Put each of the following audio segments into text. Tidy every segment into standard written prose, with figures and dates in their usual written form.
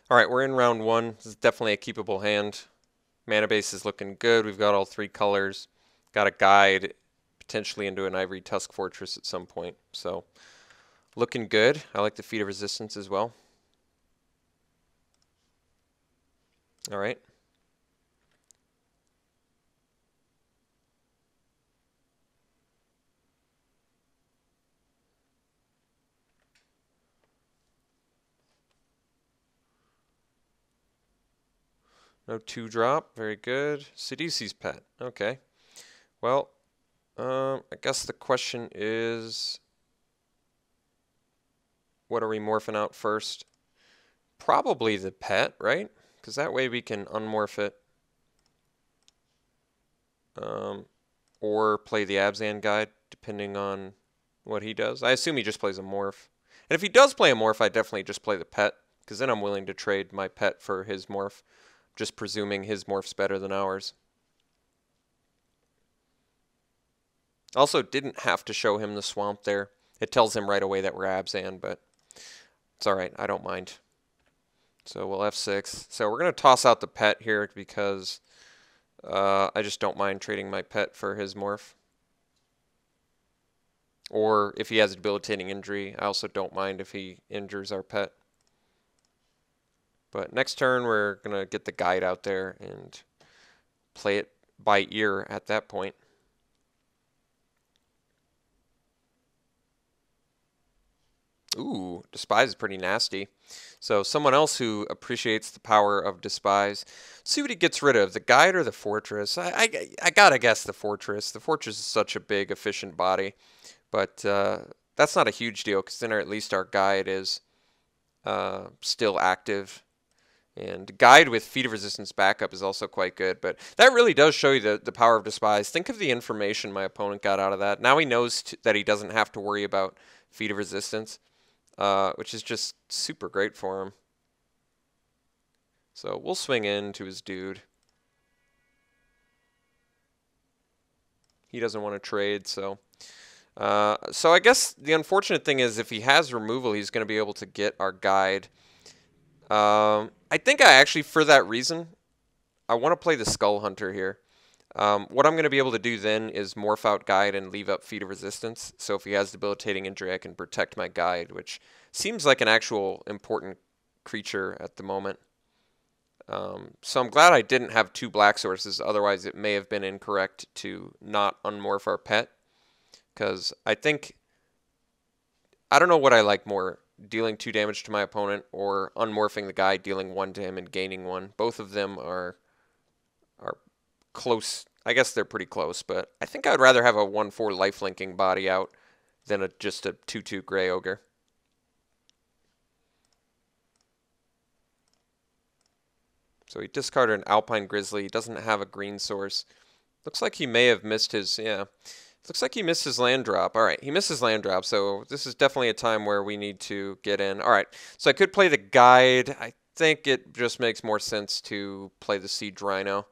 All right, we're in round one. This is definitely a keepable hand. Mana base is looking good. We've got all three colors. Got a guide potentially into an Ivory Tusk Fortress at some point. So looking good. I like the Feat of Resistance as well. All right. No 2-drop. Very good. Sidisi's pet. Okay. Well, I guess the question is, what are we morphing out first? Probably the pet, right? Because that way we can unmorph it. Um, or play the Abzan guide, depending on what he does. I assume he just plays a morph. And if he does play a morph, I definitely just play the pet, because then I'm willing to trade my pet for his morph, just presuming his morph's better than ours. Also, didn't have to show him the swamp there. It tells him right away that we're Abzan, but it's alright, I don't mind. So we'll F6. So we're going to toss out the pet here because I just don't mind trading my pet for his morph. Or if he has a debilitating injury, I also don't mind if he injures our pet. But next turn, we're going to get the guide out there and play it by ear at that point. Ooh, Despise is pretty nasty. So someone else who appreciates the power of Despise. See what he gets rid of, the guide or the fortress? I gotta guess the fortress. The fortress is such a big, efficient body. But that's not a huge deal, because then at least our guide is still active. And guide with Feat of Resistance backup is also quite good. But that really does show you the power of Despise. Think of the information my opponent got out of that. Now he knows that he doesn't have to worry about Feat of Resistance, which is just super great for him. So we'll swing into his dude. He doesn't want to trade, so... so I guess the unfortunate thing is if he has removal, he's going to be able to get our guide. I think I actually, for that reason, I want to play the Skull Hunter here. What I'm going to be able to do then is morph out guide and leave up Feat of Resistance. So if he has debilitating injury, I can protect my guide, which seems like an actual important creature at the moment. So I'm glad I didn't have two black sources, otherwise it may have been incorrect to not unmorph our pet. Because I don't know what I like more, dealing 2 damage to my opponent or unmorphing the guy, dealing 1 to him and gaining 1. Both of them are close. I guess they're pretty close, but I think I'd rather have a 1/4 lifelinking body out than just a 2/2 Gray Ogre. So he discarded an Alpine Grizzly. He doesn't have a green source. Looks like he may have missed his, yeah. Looks like he missed his land drop. All right, he missed his land drop, so this is definitely a time where we need to get in. All right, so I could play the guide. I think it just makes more sense to play the Siege Rhino.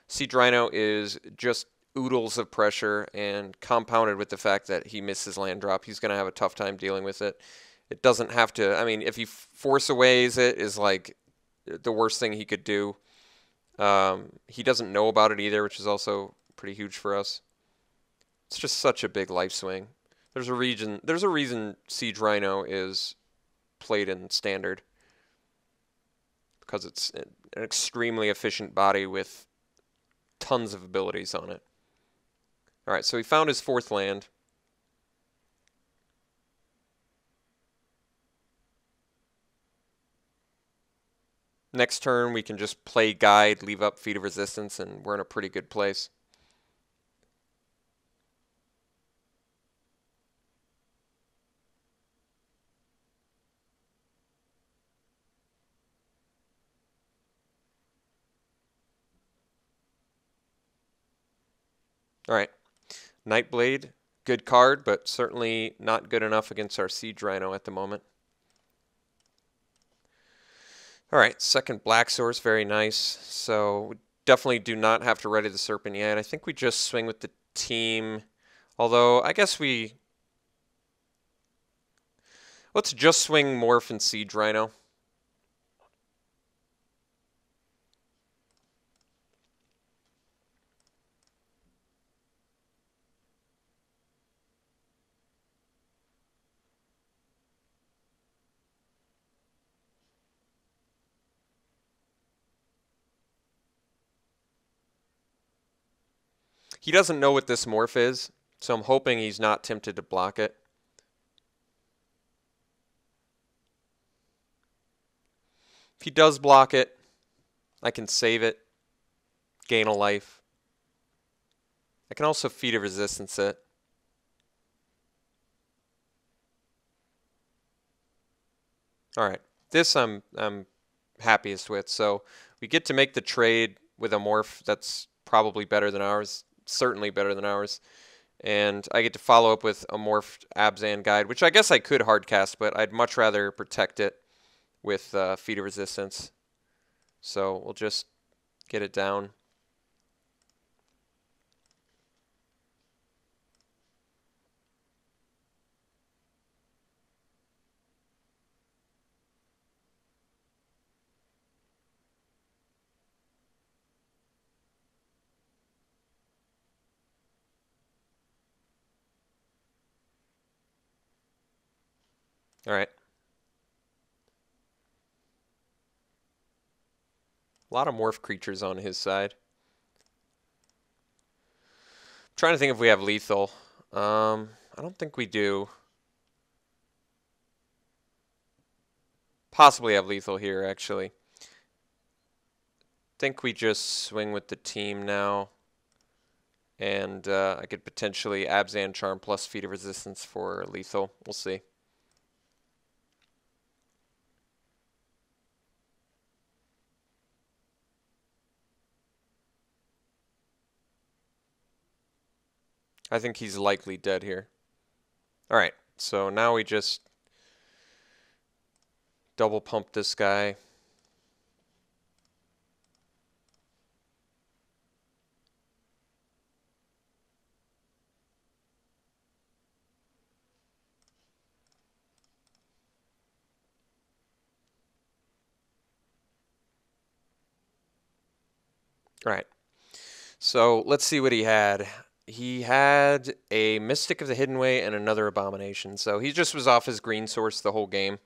Siege Rhino is just oodles of pressure, and compounded with the fact that he missed his land drop, he's going to have a tough time dealing with it. It doesn't have to, I mean, if he force aways it is like the worst thing he could do. He doesn't know about it either, which is also pretty huge for us. It's just such a big life swing. There's a reason Siege Rhino is played in standard, because it's an extremely efficient body with tons of abilities on it. All right, so he found his 4th land. Next turn, we can just play guide, leave up Feat of Resistance, and we're in a pretty good place. All right, Nightblade, good card, but certainly not good enough against our Siege Rhino at the moment. All right, second black source, very nice. So we definitely do not have to ready the Serpent yet. I think we just swing with the team. Although, I guess let's just swing Morph and Siege Rhino. He doesn't know what this morph is, so I'm hoping he's not tempted to block it. If he does block it, I can save it, gain a life. I can also feed a resistance it. Alright, this I'm happiest with. So we get to make the trade with a morph that's probably better than ours, certainly better than ours. And I get to follow up with a morphed Abzan guide, which I guess I could hardcast, but I'd much rather protect it with feed of resistance. So we'll just get it down. All right. A lot of morph creatures on his side. I'm trying to think if we have lethal. I don't think we do. Possibly have lethal here, actually. Think we just swing with the team now. And I could potentially Abzan Charm plus feed of resistance for lethal. We'll see. I think he's likely dead here. Alright, so now we just double pump this guy. Alright, so let's see what he had. He had a Mystic of the Hidden Way and another Abomination. So he just was off his green source the whole game.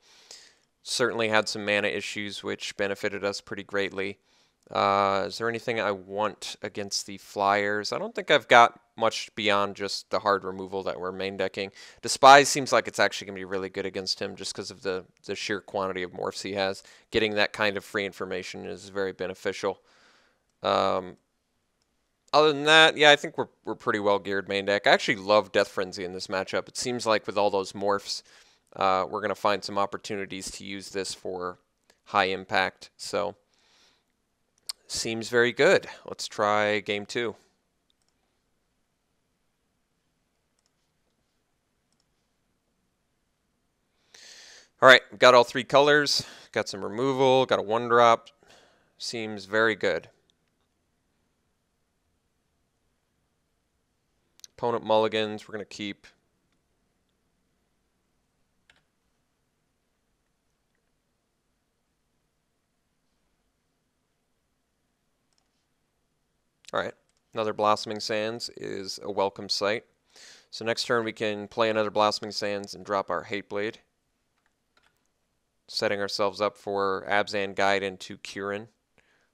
Certainly had some mana issues, which benefited us pretty greatly. Is there anything I want against the Flyers? I don't think I've got much beyond just the hard removal that we're main decking. Despise seems like it's actually going to be really good against him just because of the sheer quantity of morphs he has. Getting that kind of free information is very beneficial. Other than that, yeah, I think we're pretty well geared main deck. I actually love Death Frenzy in this matchup. It seems like with all those morphs, we're going to find some opportunities to use this for high impact. So, seems very good. Let's try game 2. All right, got all 3 colors. Got some removal. Got a 1-drop. Seems very good. Opponent mulligans, we're going to keep. All right, another Blossoming Sands is a welcome sight. So next turn we can play another Blossoming Sands and drop our Hateblade. Setting ourselves up for Abzan Guide into Kieran,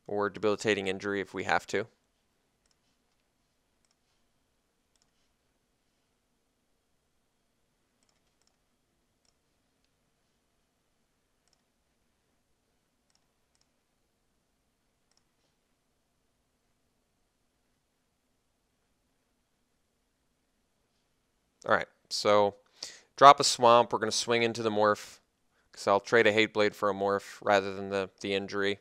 or Debilitating Injury if we have to. Alright, so drop a Swamp. We're going to swing into the Morph, because I'll trade a Hateblade for a Morph rather than the injury.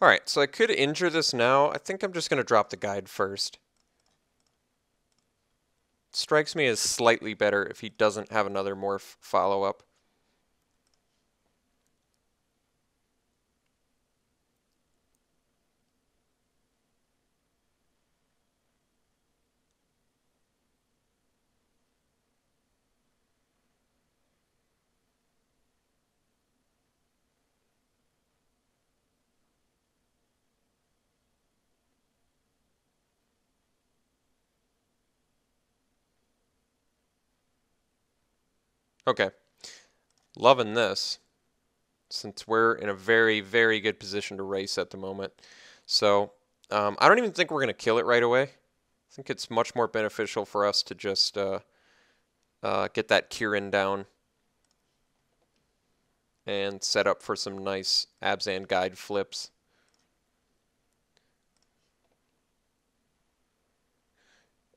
Alright, so I could injure this now. I think I'm just going to drop the Guide first. Strikes me as slightly better if he doesn't have another Morph follow-up. Okay, Loving this, since we're in a very, very good position to race at the moment. So I don't even think we're going to kill it right away. I think it's much more beneficial for us to just get that Kirin down and set up for some nice Abzan guide flips.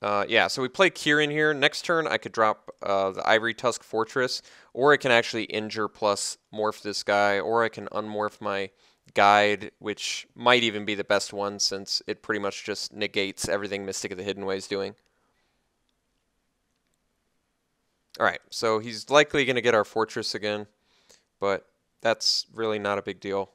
Yeah, so we play Kirin here. Next turn, I could drop the Ivory Tusk Fortress, or I can actually injure plus morph this guy, or I can unmorph my guide, which might even be the best one since it pretty much just negates everything Mystic of the Hidden Way is doing. Alright, so he's likely going to get our Fortress again, but that's really not a big deal.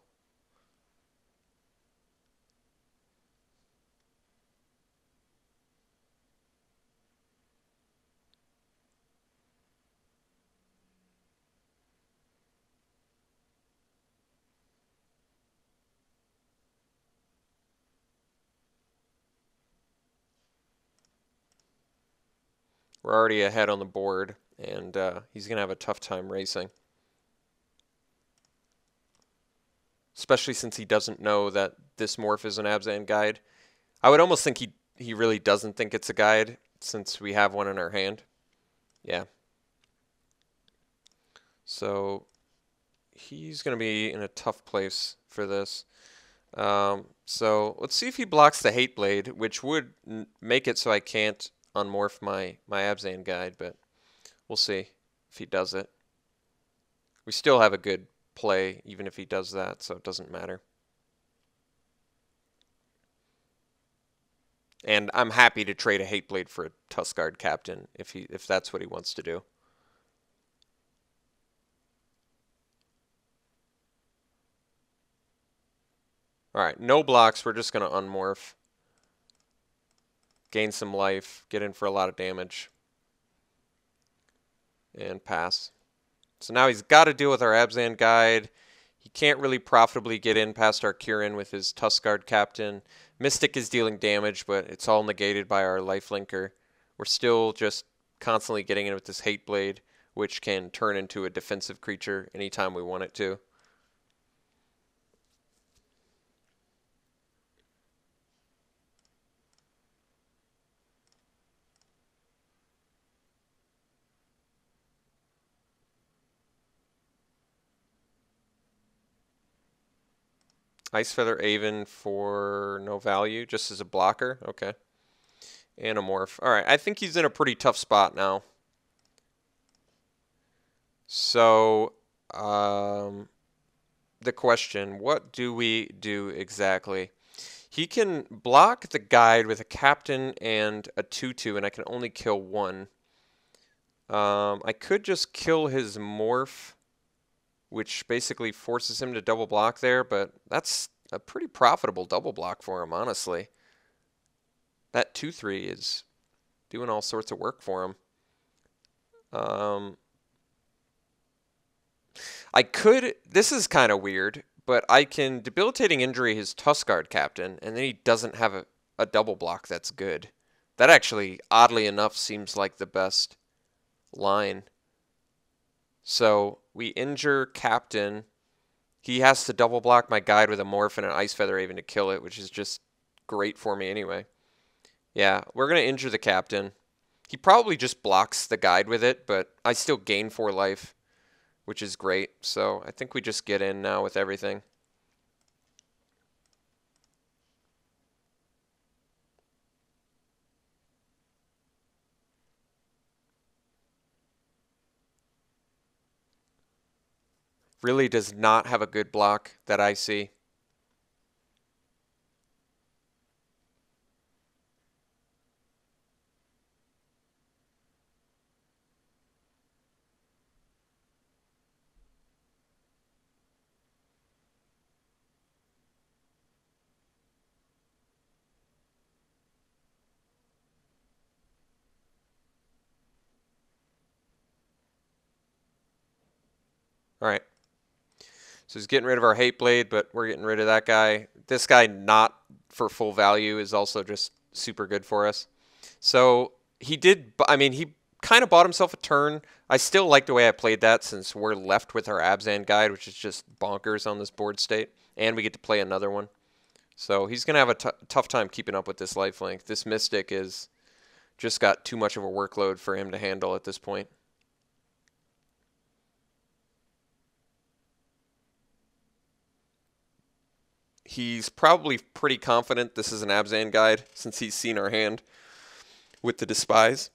We're already ahead on the board, and he's going to have a tough time racing. Especially since he doesn't know that this morph is an Abzan guide. I would almost think he really doesn't think it's a guide since we have one in our hand. Yeah. So he's going to be in a tough place for this. So let's see if he blocks the Hate Blade, which would make it so I can't unmorph my Abzan guide, but we'll see if he does it. We still have a good play even if he does that, so it doesn't matter. And I'm happy to trade a Hate Blade for a Tuskguard Captain if that's what he wants to do. Alright, no blocks, we're just going to unmorph. Gain some life, get in for a lot of damage. And pass. So now he's got to deal with our Abzan guide. He can't really profitably get in past our Kirin with his Tuskguard Captain. Mystic is dealing damage, but it's all negated by our lifelinker. We're still just constantly getting in with this Hate Blade, which can turn into a defensive creature anytime we want it to. Ice Feather Aven for no value, just as a blocker. Okay. And a morph. Alright, I think he's in a pretty tough spot now. So, the question, what do we do exactly? He can block the guide with a captain and a 2/2, and I can only kill one. I could just kill his morph, which basically forces him to double block there, but that's a pretty profitable double block for him, honestly. That 2/3 is doing all sorts of work for him. I could, this is kind of weird, but I can Debilitating Injury his Tuskguard Captain, and then he doesn't have a double block that's good. That actually, oddly enough, seems like the best line. So we injure Captain. He has to double block my guide with a morph and an Ice Feather Aven to kill it, which is just great for me anyway. Yeah, we're going to injure the Captain. He probably just blocks the guide with it, but I still gain 4 life, which is great. So I think we just get in now with everything. Really does not have a good block that I see. All right. So he's getting rid of our Hate Blade, but we're getting rid of that guy. This guy, not for full value, is also just super good for us. So he did, I mean, he kind of bought himself a turn. I still like the way I played that since we're left with our Abzan guide, which is just bonkers on this board state. And we get to play another one. So he's going to have a tough time keeping up with this lifelink. This Mystic is just got too much of a workload for him to handle at this point. He's probably pretty confident this is an Abzan guide since he's seen our hand with the Despise.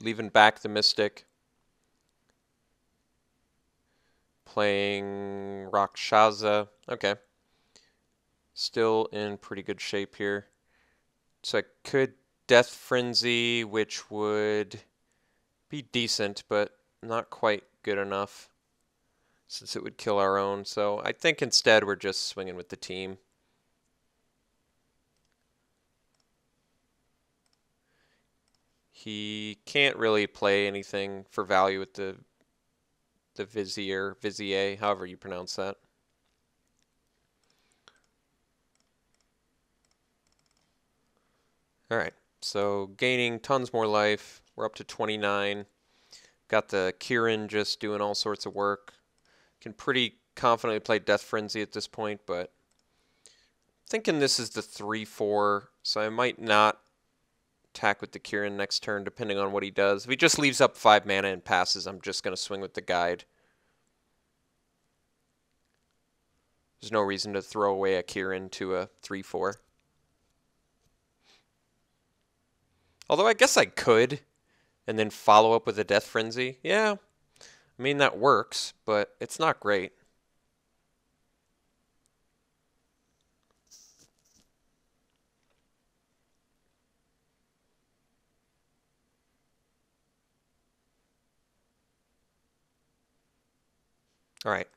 Leaving back the Mystic. Playing Rakshasa. Okay. Still in pretty good shape here. So I could Death Frenzy, which would be decent, but not quite good enough since it would kill our own. So I think instead we're just swinging with the team. He can't really play anything for value with the Vizier, however you pronounce that. Alright, so gaining tons more life. We're up to 29. Got the Kirin just doing all sorts of work. Can pretty confidently play Death Frenzy at this point, but thinking this is the 3-4, so I might not attack with the Kirin next turn, depending on what he does. If he just leaves up 5 mana and passes, I'm just going to swing with the guide. There's no reason to throw away a Kirin to a 3-4. Although I guess I could, and then follow up with a Death Frenzy. Yeah, I mean, that works, but it's not great. All right.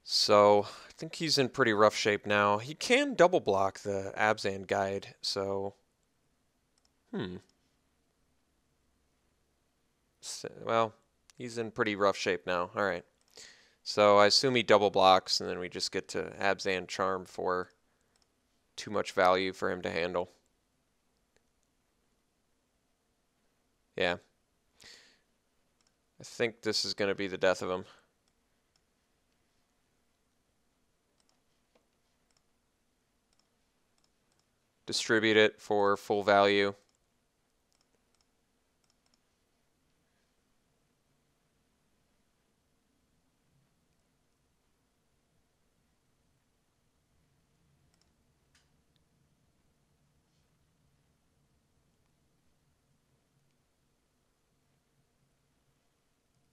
So I think he's in pretty rough shape now. He can double block the Abzan guide, so well, he's in pretty rough shape now. All right. So I assume he double blocks, and then we just get to Abzan Charm for too much value for him to handle. Yeah. I think this is going to be the death of him. Distribute it for full value.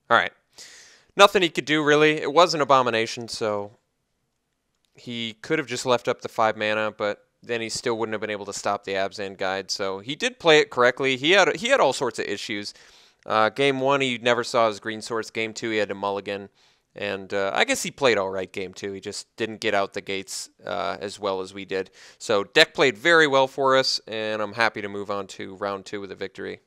All right. Nothing he could do, really. It was an abomination, so he could have just left up the 5 mana, but then he still wouldn't have been able to stop the Abzan guide. So he did play it correctly. He had all sorts of issues. Game 1, he never saw his green source. Game 2, he had to mulligan. And I guess he played all right game 2. He just didn't get out the gates as well as we did. So deck played very well for us, and I'm happy to move on to round 2 with a victory.